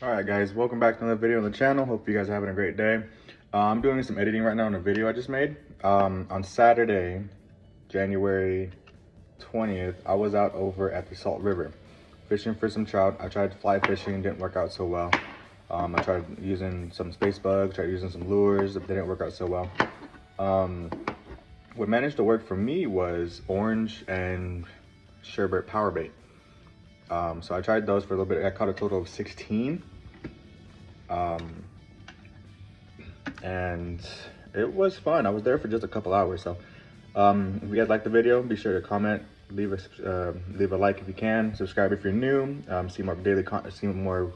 Alright guys, welcome back to another video on the channel. Hope you guys are having a great day. I'm doing some editing right now on a video I just made. On Saturday, January 20th, I was out over at the Salt River fishing for some trout. I tried fly fishing, didn't work out so well. I tried using some space bugs, tried using some lures, but didn't work out so well. What managed to work for me was orange and sherbert powerbait. So I tried those for a little bit. I caught a total of 16. And it was fun. I was there for just a couple hours. So if you guys liked the video, be sure to comment, leave a like if you can, subscribe if you're new, see more daily content, see more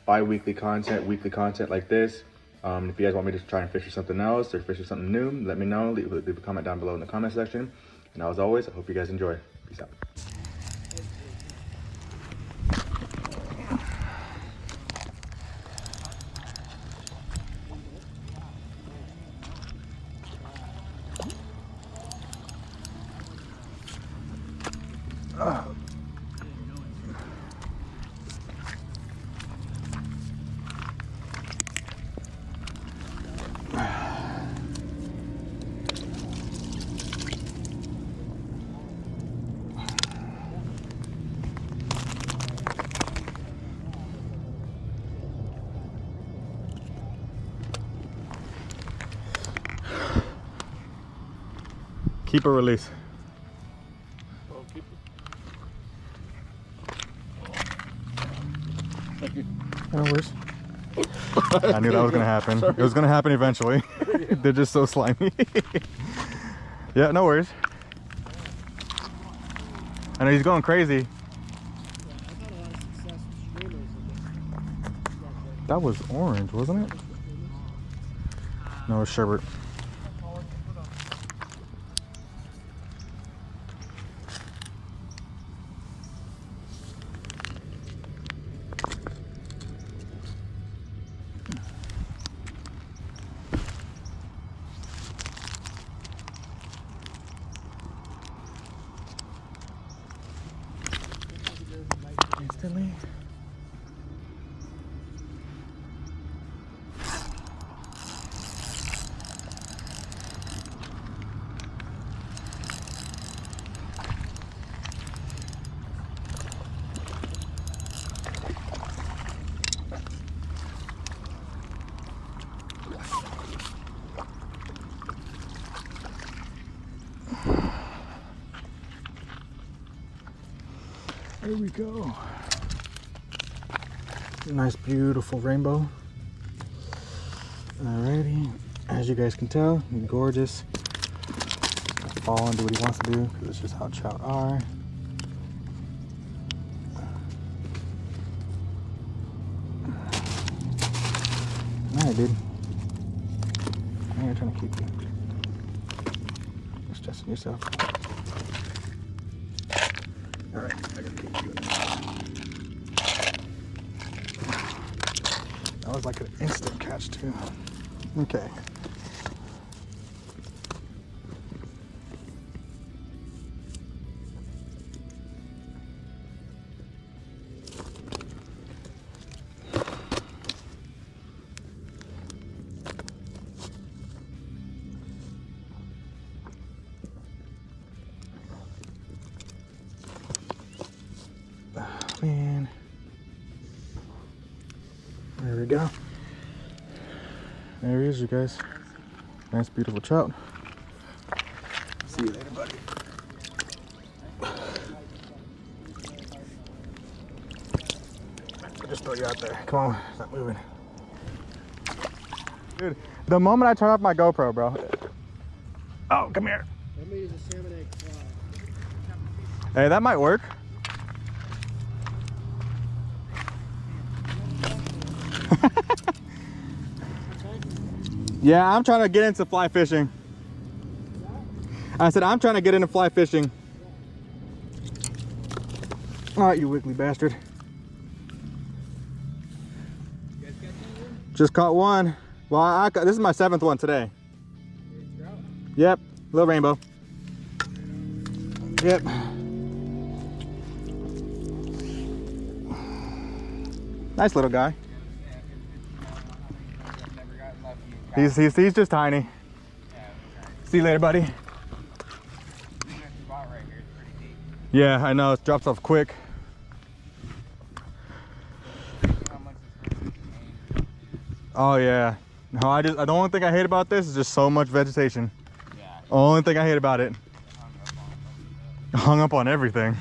bi-weekly content, weekly content like this. If you guys want me to try and fish for something else or fish for something new, let me know. Leave a comment down below in the comment section. And as always, I hope you guys enjoy. Peace out. Keep or release. No worries. I knew that was gonna happen. It was gonna happen eventually. They're just so slimy. Yeah, no worries. I know he's going crazy. That was orange, wasn't it? No, it was sherbert. Instantly. There we go. Nice, beautiful rainbow. Alrighty, as you guys can tell, gorgeous. Fall and do what he wants to do because it's just how trout are. Alright, dude. I ain't trying to keep you. You're stressing yourself. Alright, I gotta keep you. That was like an instant catch too. Okay. Man, there we go. There he is, you guys. Nice, beautiful trout. See you later, buddy. I'll just throw you out there. Come on, stop moving. Dude, the moment I turn off my GoPro, bro. Oh, come here. Let me use a salmon egg fly. Hey, that might work. Yeah, I'm trying to get into fly fishing. I said I'm trying to get into fly fishing. All right, you wiggly bastard. Just caught one. Well, this is my 7th one today. Yep, little rainbow. Yep. Nice little guy. He's just tiny. See you later, buddy. Yeah, I know, it drops off quick. Oh yeah. No, the only thing I hate about this is just so much vegetation. Yeah. Only thing I hate about it. Hung up on everything.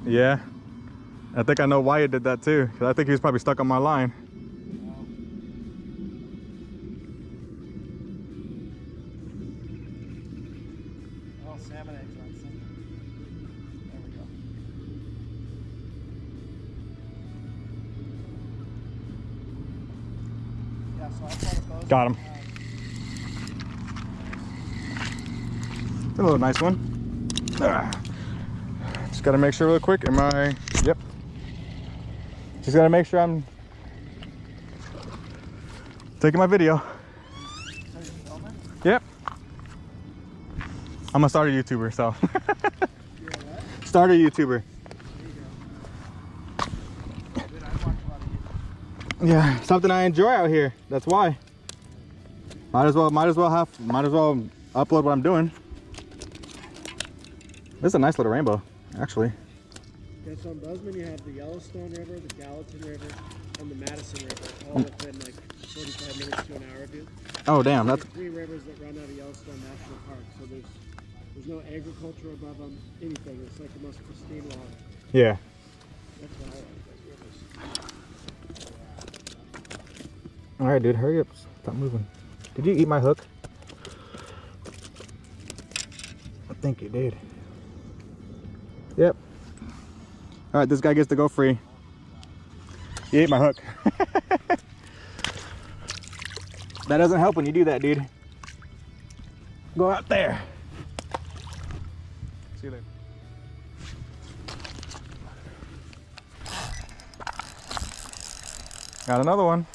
Yeah. I think I know why he did that too, because I think he was probably stuck on my line. Oh, salmon eggs on something. There we go. Yeah, so I thought those. Got him. A little nice one. Just gotta make sure real quick. Yep. Just gotta make sure I'm taking my video. Yep. I'm a starter YouTuber, so. Starter YouTuber. Yeah, something I enjoy out here. That's why. Might as well upload what I'm doing. This is a nice little rainbow, actually. Yes, on Buzzman you have the Yellowstone River, the Gallatin River, and the Madison River, all within like 45 minutes to an hour of you. Oh damn, There's that's 3 rivers that run out of Yellowstone National Park, so there's no agriculture above them, anything. It's like the most pristine water. yeah. That's what I like, those rivers. All right, dude, hurry up. Stop moving. Did you eat my hook? I think you did. Yep. All right, this guy gets to go free. He ate my hook. That doesn't help when you do that, dude. Go out there. See you later. Got another one.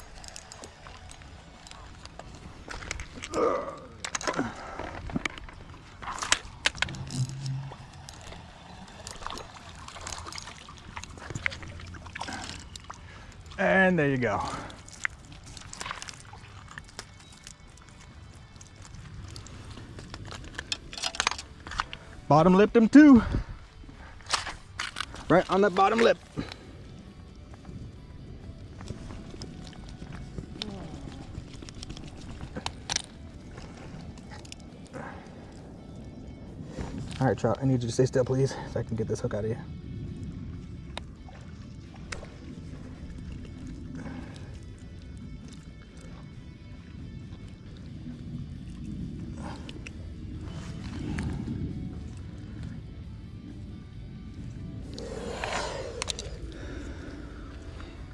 And there you go. Bottom lipped him too. Right on that bottom lip. All right, Trout, I need you to stay still, please, so I can get this hook out of you.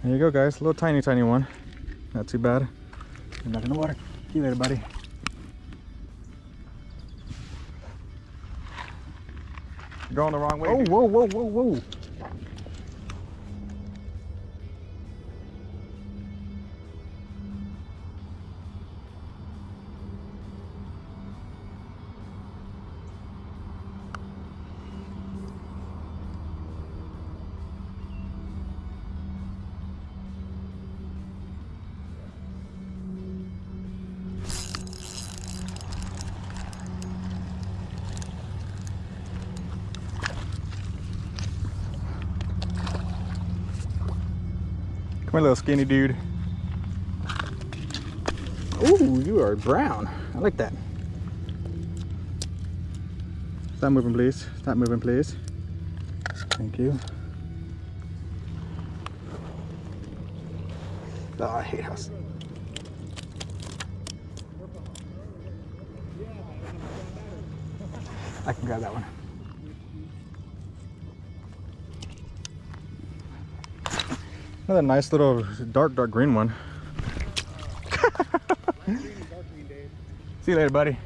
There you go, guys. A little tiny one. Not too bad. Get back in the water. See you later, buddy. You're going the wrong way. Oh, whoa, whoa, whoa, whoa. Come here, little skinny dude. Ooh, you are brown. I like that. Stop moving, please. Stop moving, please. Thank you. Oh, I hate house. I can grab that one. Another nice little dark green one. Light green and dark green, Dave. See you later, buddy.